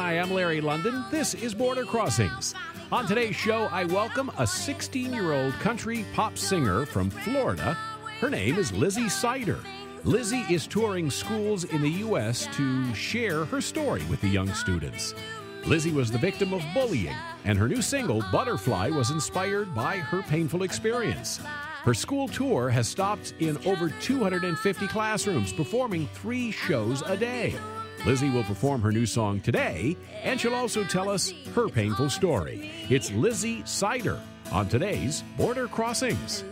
Hi, I'm Larry London. This is Border Crossings. On today's show, I welcome a 16-year-old country pop singer from Florida. Her name is Lizzie Sider. Lizzie is touring schools in the U.S. to share her story with the young students. Lizzie was the victim of bullying, and her new single, Butterfly, was inspired by her painful experience. Her school tour has stopped in over 250 classrooms, performing 3 shows a day. Lizzie will perform her new song today, and she'll also tell us her painful story. It's Lizzie Sider on today's Border Crossings.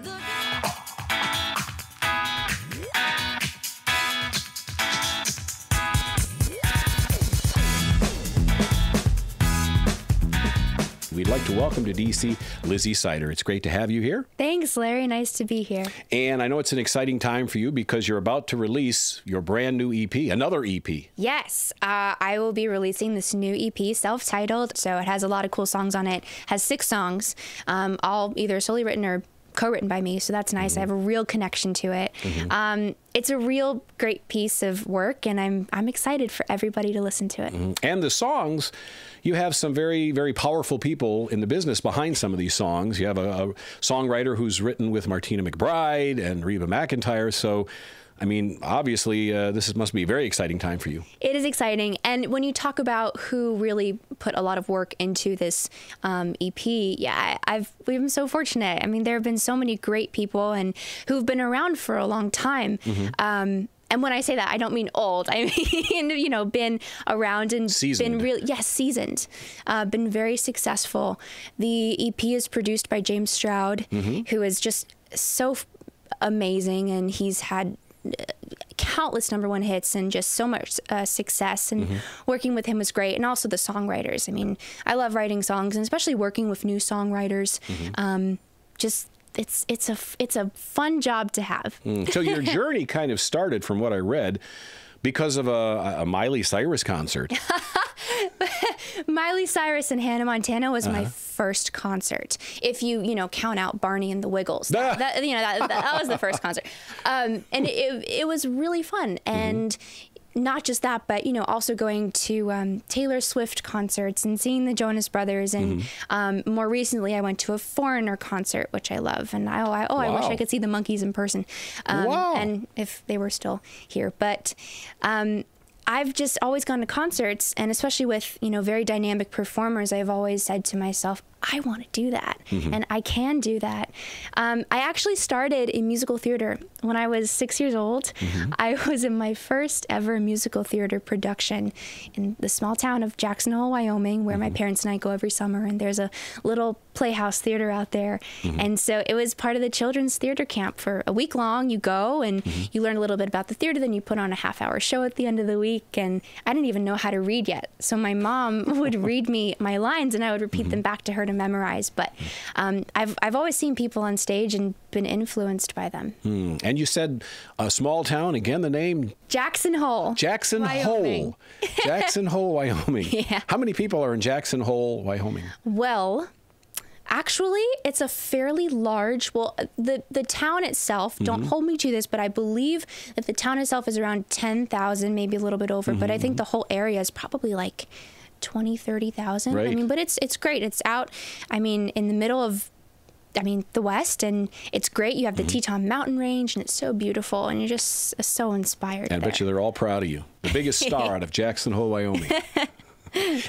We'd like to welcome to D.C. Lizzie Sider. It's great to have you here. Thanks, Larry. Nice to be here. And I know it's an exciting time for you because you're about to release your brand new EP, another EP. Yes, I will be releasing this new EP, self-titled. So it has a lot of cool songs on it. Has 6 songs, all either solely written or co-written by me, so that's nice. Mm-hmm. I have a real connection to it. Mm-hmm. It's a real great piece of work, and I'm excited for everybody to listen to it. Mm-hmm. And the songs, you have some very, very powerful people in the business behind some of these songs. You have a songwriter who's written with Martina McBride and Reba McEntire, so I mean, obviously, must be a very exciting time for you. It is exciting. And when you talk about who really put a lot of work into this EP, yeah, we've been so fortunate. I mean, there have been so many great people and who've been around for a long time. Mm-hmm. And when I say that, I don't mean old. I mean, been around and seasoned. Been really, seasoned. Been very successful. The EP is produced by James Stroud, mm-hmm. who is just so amazing, and he's had countless #1 hits and just so much success, and mm-hmm. working with him was great. And also the songwriters. I mean, I love writing songs, and especially working with new songwriters. Mm-hmm. It's a fun job to have. So your journey kind of started, from what I read, because of a Miley Cyrus concert. Miley Cyrus in Hannah, Montana was my first concert. If you count out Barney and the Wiggles, that was the first concert, and it was really fun. And mm-hmm. not just that, but also going to Taylor Swift concerts and seeing the Jonas Brothers, and mm-hmm. More recently I went to a Foreigner concert, which I love, and I wish I could see the Monkees in person, and if they were still here. But I've just always gone to concerts, and especially with very dynamic performers, I've always said to myself, I want to do that, mm-hmm. and I can do that. I actually started in musical theater when I was 6 years old. Mm-hmm. I was in my first ever musical theater production in the small town of Jackson Hole, Wyoming, where mm-hmm. my parents and I go every summer, and there's a little playhouse theater out there. Mm-hmm. And so it was part of the children's theater camp for a week long. You go and mm-hmm. you learn a little bit about the theater, then you put on a half-hour show at the end of the week. And I didn't even know how to read yet. So my mom would read me my lines, and I would repeat mm-hmm. them back to her to memorize. But I've always seen people on stage and been influenced by them. And you said a small town, again, the name? Jackson Hole. Jackson Wyoming. Hole. Jackson Hole, Wyoming. Yeah. How many people are in Jackson Hole, Wyoming? Well, actually, it's a fairly large, the town itself, don't mm-hmm. hold me to this, but I believe that the town itself is around 10,000, maybe a little bit over, mm-hmm. but I think the whole area is probably like 20, 30,000. Right. I mean, but it's great. It's out, in the middle of, the West, and it's great. You have the mm-hmm. Teton Mountain Range, and it's so beautiful, and you're just so inspired. And I bet you they're all proud of you. The biggest star out of Jackson Hole, Wyoming.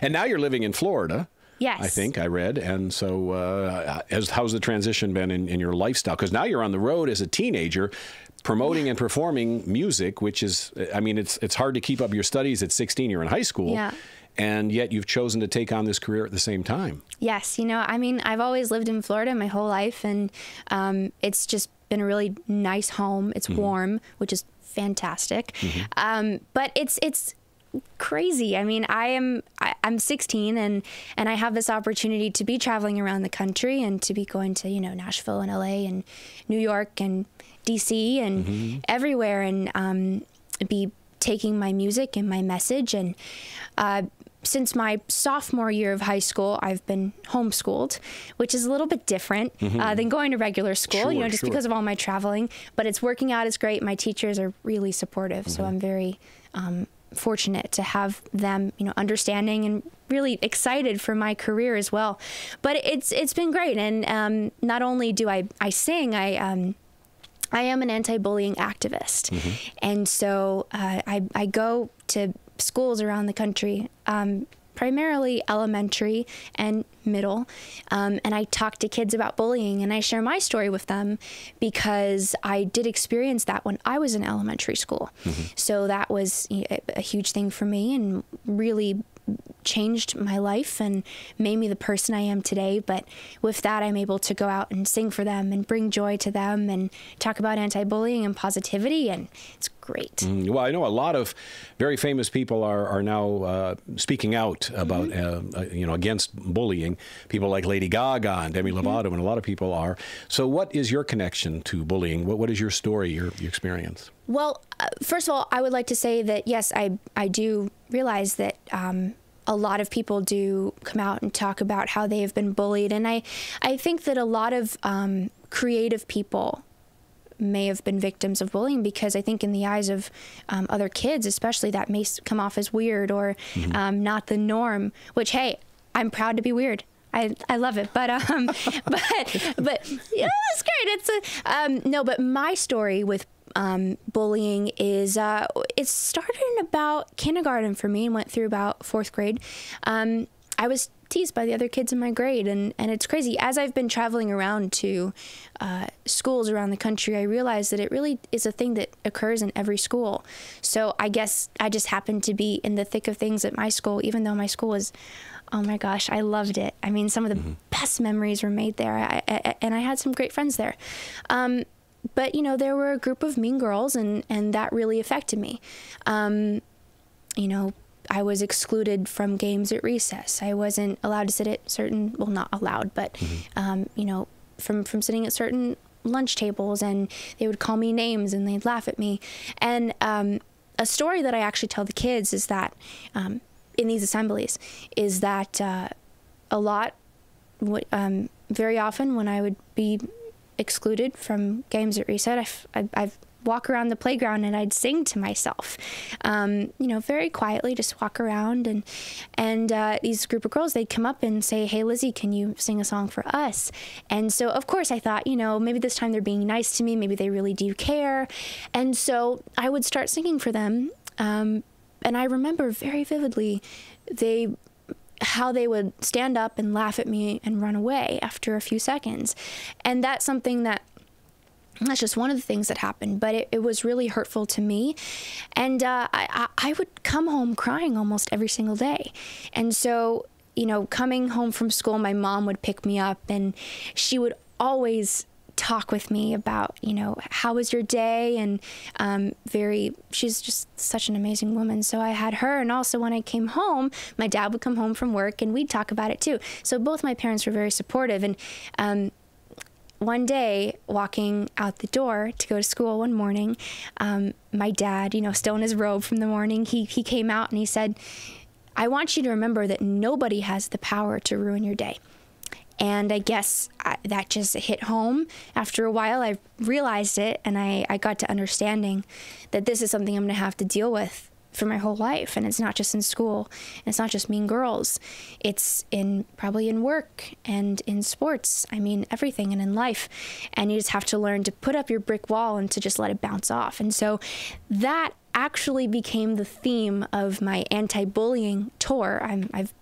And now you're living in Florida. Yes. I think I read. And so how's the transition been in your lifestyle? Because now you're on the road as a teenager promoting and performing music, which is, it's hard to keep up your studies at 16. You're in high school. Yeah. And yet you've chosen to take on this career at the same time. Yes. I've always lived in Florida my whole life, and it's just been a really nice home. It's mm-hmm. warm, which is fantastic. Mm-hmm. But it's crazy. I'm 16, and I have this opportunity to be traveling around the country and to be going to, Nashville and LA and New York and DC and mm-hmm. everywhere, and be taking my music and my message. And since my sophomore year of high school, I've been homeschooled, which is a little bit different mm-hmm. Than going to regular school, just because of all my traveling. But it's working out. It's great. My teachers are really supportive, mm-hmm. so I'm very fortunate to have them, understanding and really excited for my career as well. But it's been great. And not only do I sing, I am an anti-bullying activist. And so I go to schools around the country, primarily elementary and middle, and I talk to kids about bullying, and I share my story with them because I did experience that when I was in elementary school. So that was a huge thing for me and really changed my life and made me the person I am today. But with that, I'm able to go out and sing for them and bring joy to them and talk about anti-bullying and positivity, and it's great. Well, I know a lot of very famous people are now speaking out about against bullying. People like Lady Gaga and Demi Lovato, and a lot of people are. So what is your connection to bullying? What is your story, your experience? Well, first of all, I would like to say that, yes, I do realize that a lot of people do come out and talk about how they have been bullied. And I think that a lot of creative people may have been victims of bullying, because I think in the eyes of other kids, especially, that may come off as weird or not the norm, which, hey, I'm proud to be weird. I love it, but yeah, it's great. No, but my story with bullying is it started in about kindergarten for me and went through about 4th grade. I was teased by the other kids in my grade, and it's crazy. As I've been traveling around to schools around the country, I realized that it really is a thing that occurs in every school. So I guess I just happened to be in the thick of things at my school, even though my school was, oh my gosh, I loved it. I mean, some of the best memories were made there, and I had some great friends there. But, there were a group of mean girls, and that really affected me. I was excluded from games at recess. I wasn't allowed to sit at certain, well, not allowed, but, from sitting at certain lunch tables, and they would call me names and they'd laugh at me. And a story that I actually tell the kids is that, in these assemblies, is that very often when I would be excluded from games at recess, I'd walk around the playground and I'd sing to myself, very quietly, just walk around, and these group of girls, they'd come up and say, "Hey, Lizzie, can you sing a song for us?" And so, of course, I thought, maybe this time they're being nice to me, maybe they really do care, and so I would start singing for them, and I remember very vividly how they would stand up and laugh at me and run away after a few seconds. And that's something that's just one of the things that happened, but it was really hurtful to me. And I would come home crying almost every single day. And so, coming home from school, my mom would pick me up, and she would always talk with me about, how was your day? And she's just such an amazing woman. So I had her. And also when I came home, my dad would come home from work and we'd talk about it too. So both my parents were very supportive. And one day, walking out the door to go to school one morning, my dad, still in his robe from the morning, he came out and he said, "I want you to remember that nobody has the power to ruin your day." And I guess that just hit home. After a while, I realized it, and I got to understanding that this is something I'm going to have to deal with for my whole life. And it's not just in school. And it's not just mean girls. It's probably in work and in sports. I mean, everything, and in life. And you just have to learn to put up your brick wall and to just let it bounce off. And so that actually became the theme of my anti-bullying tour. I've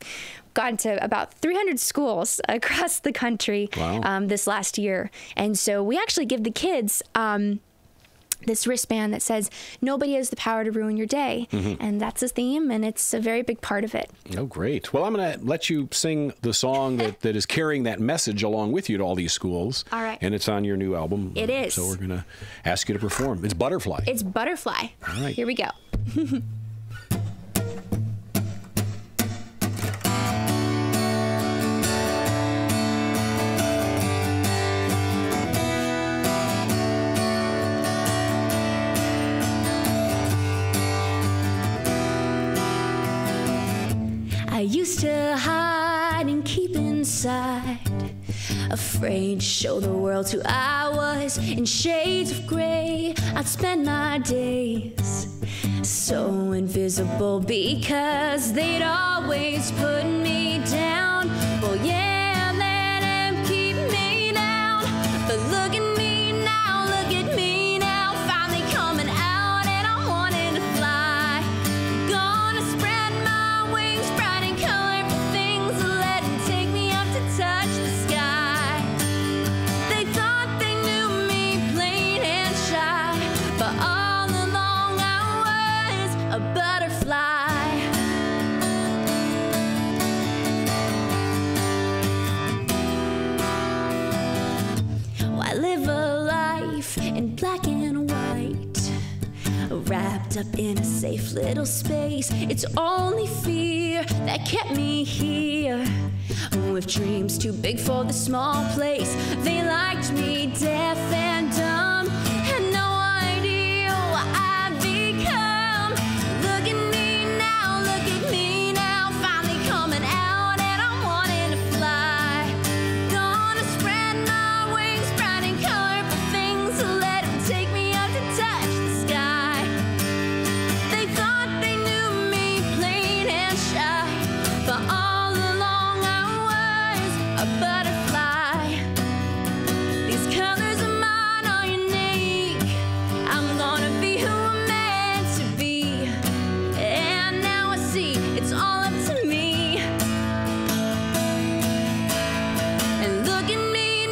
gone to about 300 schools across the country. Wow. This last year. And so we actually give the kids this wristband that says, "Nobody has the power to ruin your day." And that's a theme, and it's a very big part of it. Oh, great. Well, I'm going to let you sing the song that is carrying that message along with you to all these schools. All right. And it's on your new album. It is. So we're going to ask you to perform. It's Butterfly. It's Butterfly. All right. Here we go. I used to hide and keep inside, afraid to show the world who I was. In shades of gray, I'd spend my days so invisible because they'd always put me down. Well, yeah, let them keep me down, but look at me now, look at me now, finally coming out and I'm wanting to fly. Gonna spread my wings, bright and colorful things, let them take me up to touch the sky. They thought they knew me plain and shy, but all along I was a butterfly. I live a life in black and white, wrapped up in a safe little space. It's only fear that kept me here, with dreams too big for the small place. They liked me deaf and dumb, had no idea what I'd become. Look at me now, finally coming out and I'm wanting to fly. Gonna spread my wings, bright and colorful things, let them take me up to touch the sky. They thought they knew me plain and shy, but all along I was a butterfly. These colors of mine are unique. I'm gonna be who I'm meant to be, and now I see it's all up to me. And look at me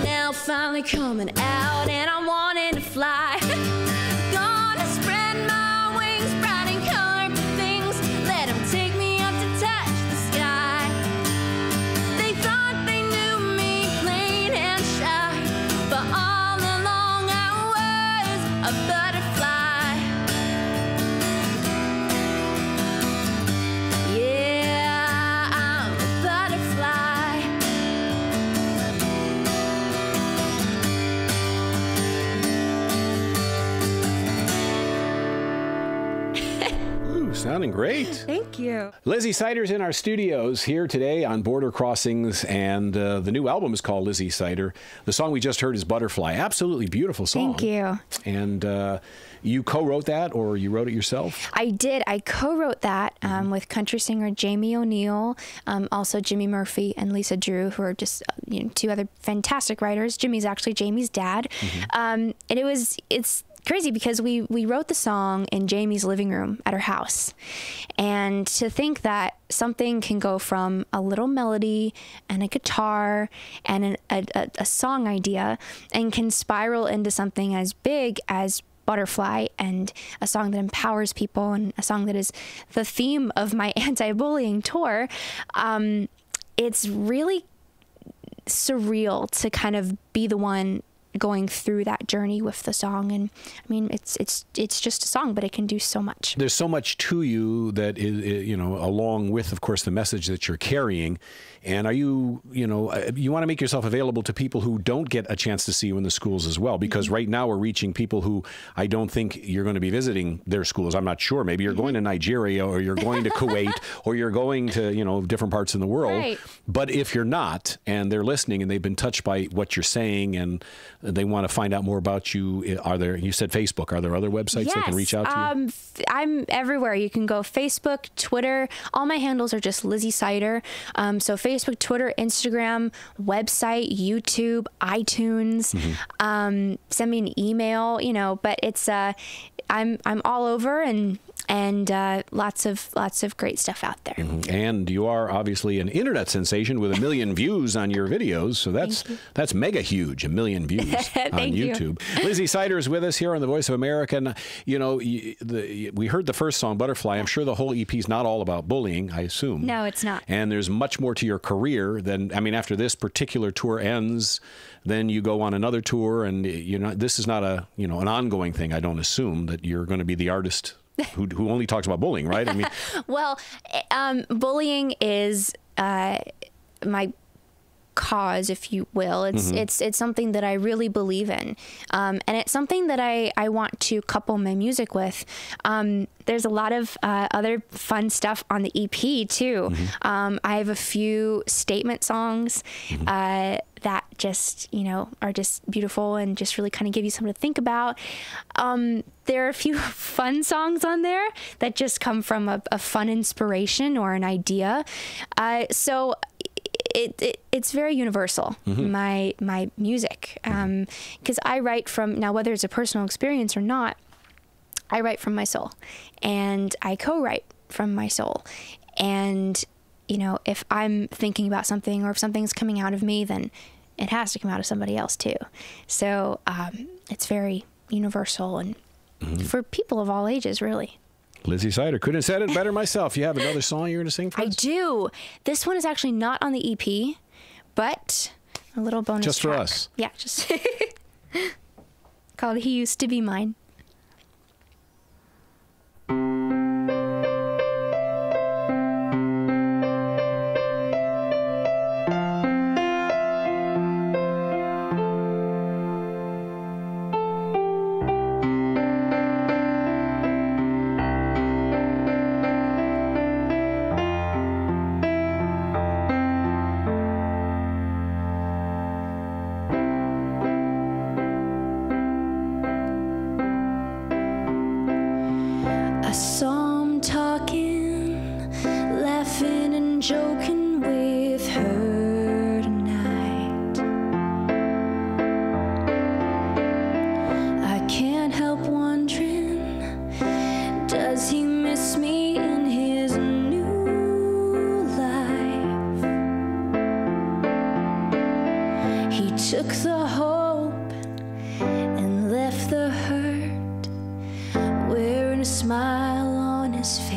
now, finally coming out and I'm wanting to fly. Gonna spread my wings, bright and colorful things, let them take me up to touch the sky. They thought they knew me plain and shy, but all along I was a butterfly. Yeah, I'm a butterfly. Ooh, sounding great. Thank you. Lizzie Sider's in our studios here today on Border Crossings, and the new album is called Lizzie Sider. The song we just heard is Butterfly. Absolutely beautiful song. Thank you. And you co-wrote that, or you wrote it yourself? I did. I co-wrote that with country singer Jamie O'Neill, also Jimmy Murphy and Lisa Drew, who are just two other fantastic writers. Jimmy's actually Jamie's dad. And it's crazy because we wrote the song in Jamie's living room at her house. And to think that something can go from a little melody and a guitar and a song idea and can spiral into something as big as Butterfly, and a song that empowers people, and a song that is the theme of my anti-bullying tour, it's really surreal to kind of be the one going through that journey with the song. And I mean, it's just a song, but it can do so much. There's so much to you that is, along with, of course, the message that you're carrying. And are you want to make yourself available to people who don't get a chance to see you in the schools as well? Because right now we're reaching people who I don't think you're going to be visiting their schools. I'm not sure. Maybe you're going to Nigeria, or you're going to Kuwait, or you're going to, different parts in the world. Right. But if you're not, and they're listening and they've been touched by what you're saying, and they want to find out more about you, you said Facebook, are there other websites they can reach out to you? I'm everywhere. You can go Facebook, Twitter. All my handles are just Lizzie Sider. So Facebook, Twitter, Instagram, website, YouTube, iTunes. Send me an email, but it's I'm all over, and lots of great stuff out there. And you are obviously an internet sensation with 1 million views on your videos, so that's mega huge, 1 million views on YouTube. Lizzie Sider is with us here on the Voice of America. And, we heard the first song, Butterfly. I'm sure the whole EP is not all about bullying, I assume. No, it's not. And there's much more to your career than, after this particular tour ends, then you go on another tour, and this is not an ongoing thing. I don't assume that you're going to be the artist who only talks about bullying, right? Well, bullying is my cause, if you will. It's something that I really believe in. And it's something that I want to couple my music with. There's a lot of other fun stuff on the EP too. I have a few statement songs that just, are just beautiful and just really kind of give you something to think about. There are a few fun songs on there that just come from a fun inspiration or an idea. So it's very universal, my music, because I write from, now whether it's a personal experience or not, I write from my soul, and I co-write from my soul. And if I'm thinking about something, or if something's coming out of me, then it has to come out of somebody else too. So it's very universal, and for people of all ages, really. Lizzie Sider, couldn't have said it better myself. You have another song you're going to sing for us? I do. This one is actually not on the EP, but a little bonus just track. For us. Yeah, just called He Used to Be Mine. I saw him talking, laughing and joking with her tonight. I can't help wondering, does he miss me in his new life? He took the hope and left the hurt, wearing a smile on his face.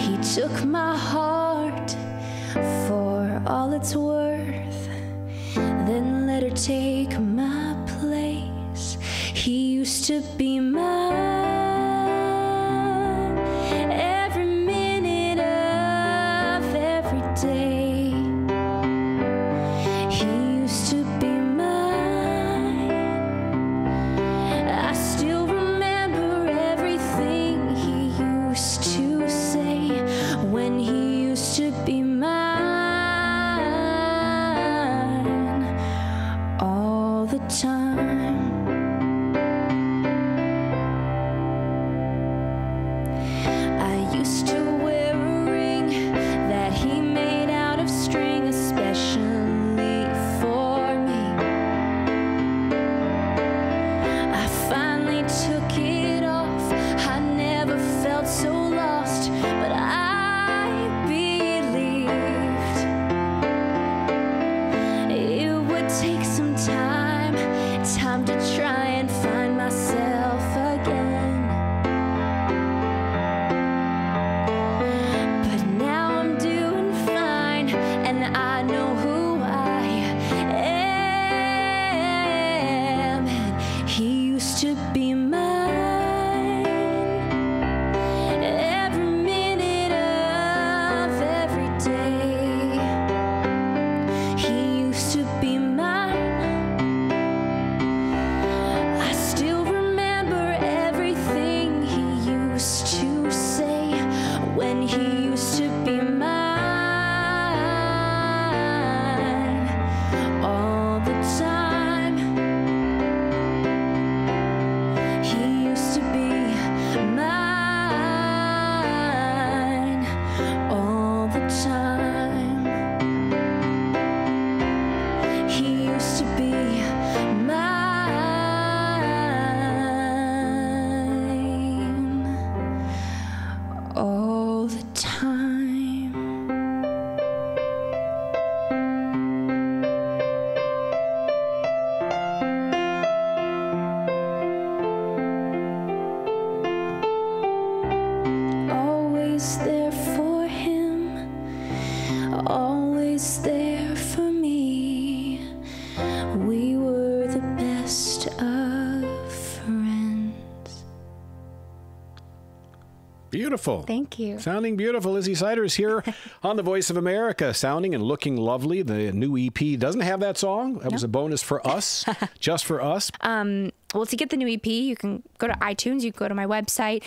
He took my heart for all it's worth, then let her take my place. He used to be mine every minute of every day. He used to be mine. I still remember everything he used to say when he used to be mine all the time. beautiful. Thank you. Sounding beautiful. Lizzie Sider is here on The Voice of America, sounding and looking lovely. The new EP doesn't have that song. That was a bonus for us, just for us. Well, to get the new EP, you can go to iTunes. You can go to my website.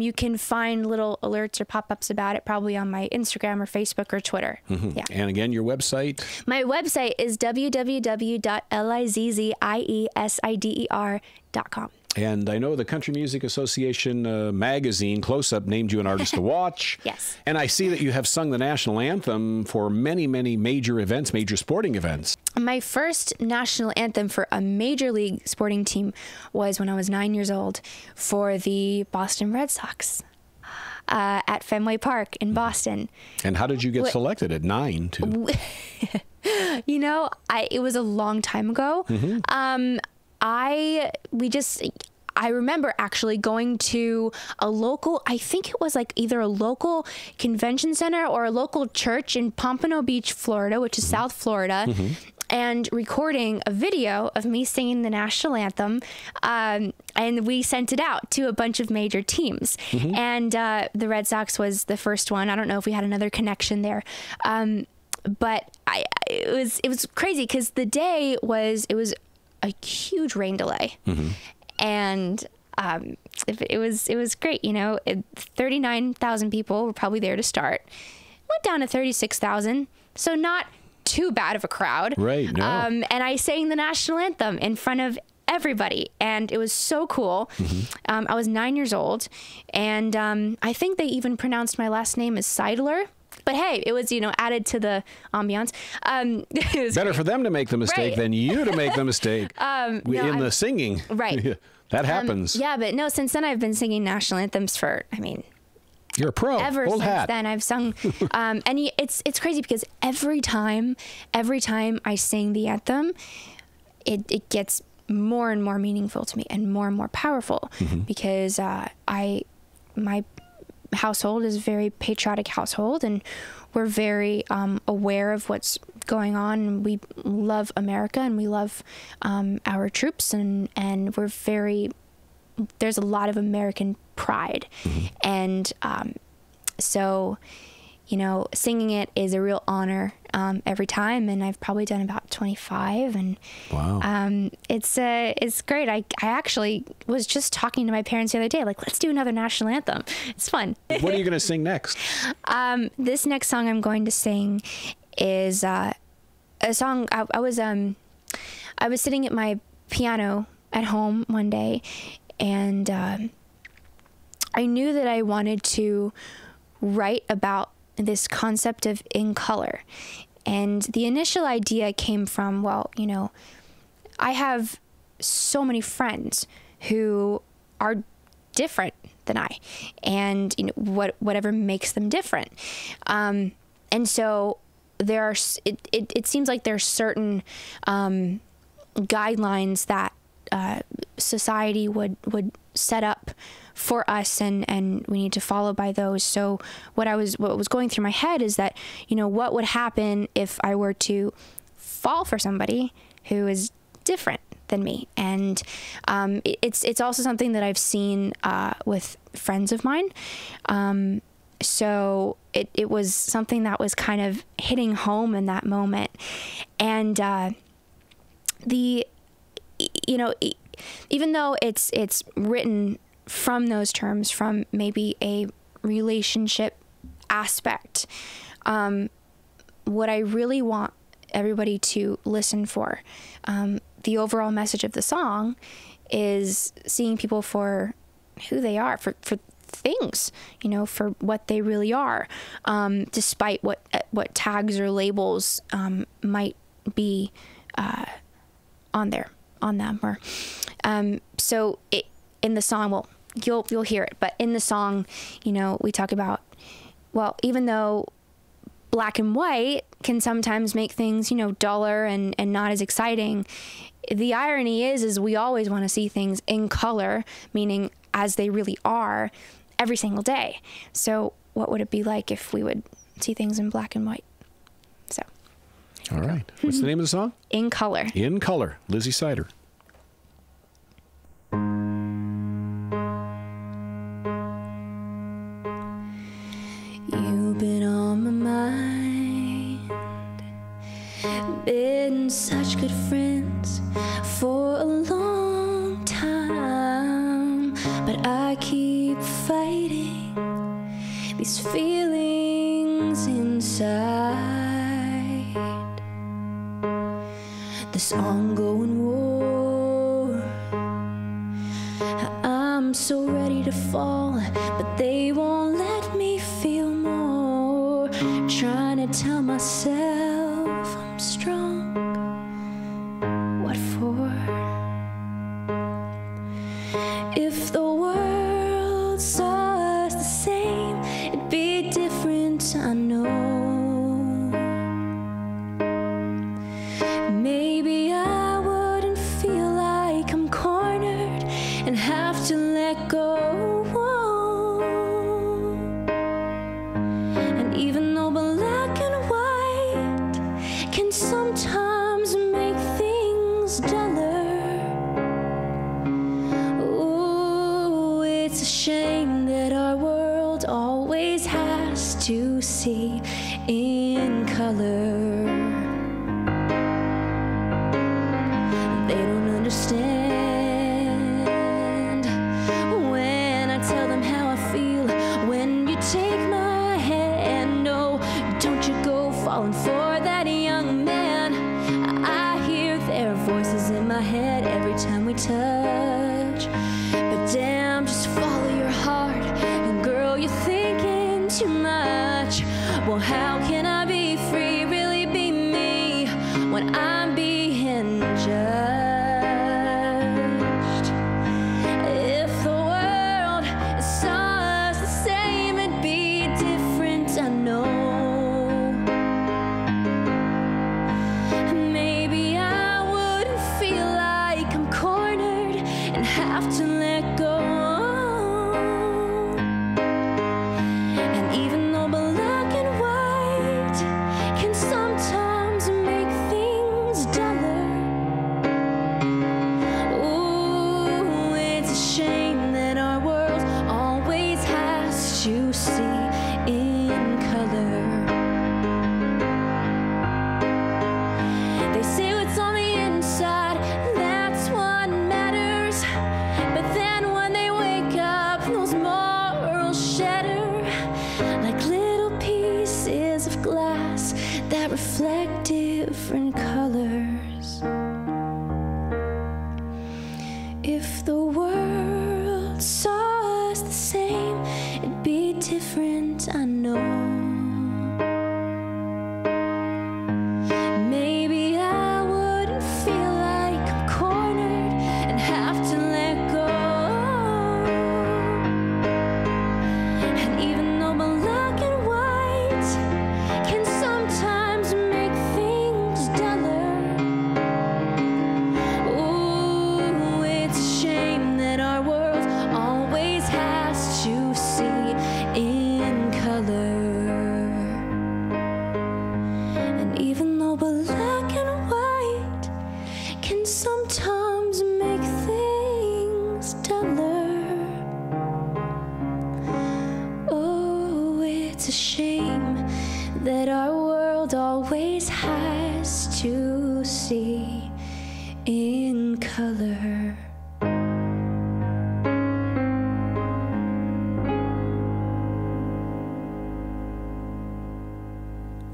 You can find little alerts or pop-ups about it, probably on my Instagram or Facebook or Twitter. Yeah. And again, your website? My website is www.lizzisider.com. And I know the Country Music Association magazine, Close Up, named you an artist to watch. Yes. And I see that you have sung the national anthem for many, many major events, major sporting events. My first national anthem for a major league sporting team was when I was 9 years old for the Boston Red Sox at Fenway Park in Boston. And how did you get selected at 9 too? You know, it was a long time ago. I remember actually going to a local, I think it was like either a local convention center or a local church in Pompano Beach, Florida, which is South Florida, and recording a video of me singing the national anthem. And we sent it out to a bunch of major teams. And the Red Sox was the first one. I don't know if we had another connection there. But it was crazy because the day it was a huge rain delay. And it was great. You know, 39,000 people were probably there to start. Went down to 36,000. So not too bad of a crowd. Right. No. And I sang the national anthem in front of everybody. And it was so cool. I was 9 years old. And I think they even pronounced my last name as Seidler. But hey, it was, you know, added to the ambiance. Better for them to make the mistake than you to make the mistake the singing. Right. That happens. Yeah, but no, since then I've been singing national anthems for, I mean, you're a pro. Ever Old since hat. then I've sung. And it's crazy because every time I sing the anthem, it gets more and more meaningful to me and more powerful because my household is a very patriotic household, and we're very aware of what's going on, and we love America, and we love our troops, and there's a lot of American pride. And so, you know, singing it is a real honor every time, and I've probably done about 25, and wow. It's great. I actually was just talking to my parents the other day, like, let's do another national anthem. It's fun. What are you going to sing next? This next song I'm going to sing is a song. I was sitting at my piano at home one day, and I knew that I wanted to write about this concept of in color. And the initial idea came from, well, you know, I have so many friends who are different than I, and you know, whatever makes them different. And so there are, it seems like there's certain guidelines that society would set up for us, and we need to follow by those. So what was going through my head is that, you know, what would happen if I were to fall for somebody who is different than me? And it's also something that I've seen with friends of mine. So it was something that was kind of hitting home in that moment. And you know, even though it's written from those terms, from maybe a relationship aspect, what I really want everybody to listen for, the overall message of the song is seeing people for who they are, for things, you know, for what they really are, despite what tags or labels might be on them, or so in the song, well, you'll hear it, but in the song, you know, we talk about, well, even though black and white can sometimes make things, you know, duller and not as exciting, the irony is we always want to see things in color, meaning as they really are, every single day. So what would it be like if we would see things in black and white? So. All right. What's the name of the song? In Color. In Color. Lizzie Sider. Been such good friends for a long time, but I keep fighting these feelings inside. This ongoing war, I'm so ready to fall, but they won't let me feel more. Trying to tell myself I'm strong. What for? If the world saw us the same, it'd be different, I know. Maybe I wouldn't feel like I'm cornered and have to let go. And even though black and white can sometimes make things duller, ooh, it's a shame that our world always has to see in color. They don't understand when I tell them how I feel. When you take my hand, no, don't you go falling for that young man. I hear their voices in my head every time we touch. But damn, just follow your heart. And girl, you're thinking too much. Well, how can I be free, really be me, when I'm being judged? If the world saw us the same, it'd be different, I know. Maybe I wouldn't feel like I'm cornered and have to let go. And even though black and white can sometimes make things duller, ooh, it's a shame that our world always has to see in color. They say what's on the inside, that's what matters. But then when they wake up, those morals shatter like little pieces of glass that reflect different colors. If the world saw us the same, it'd be different, I know. Maybe I wouldn't feel like I'm cornered and have to let go. And even though black and white can sometimes make things duller, ooh, it's a shame that our world always has to see in color. And even though black and white can sometimes make things duller, oh, it's a shame that our world always has to see in color.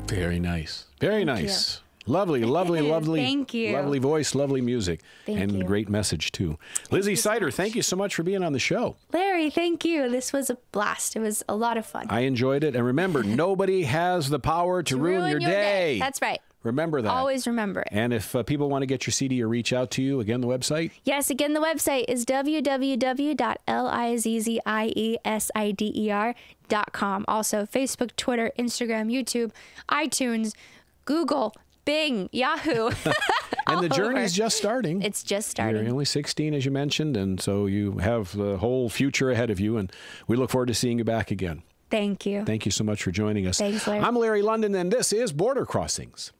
Very nice. Very nice. Lovely, lovely, lovely. Thank you. Lovely voice, lovely music, Thank and you. great message, too. Lizzie Sider, thank you so much for being on the show. Larry, thank you. This was a blast. It was a lot of fun. I enjoyed it. And remember, nobody has the power to ruin your day. That's right. Remember that. Always remember it. And if people want to get your CD or reach out to you, again, the website? Yes, again, the website is www.lizzisider.com. Also, Facebook, Twitter, Instagram, YouTube, iTunes, Google, Bing, Yahoo. And the journey's just starting. It's just starting. You're only 16, as you mentioned, and so you have the whole future ahead of you, and we look forward to seeing you back again. Thank you. Thank you so much for joining us. Thanks, Larry. I'm Larry London, and this is Border Crossings.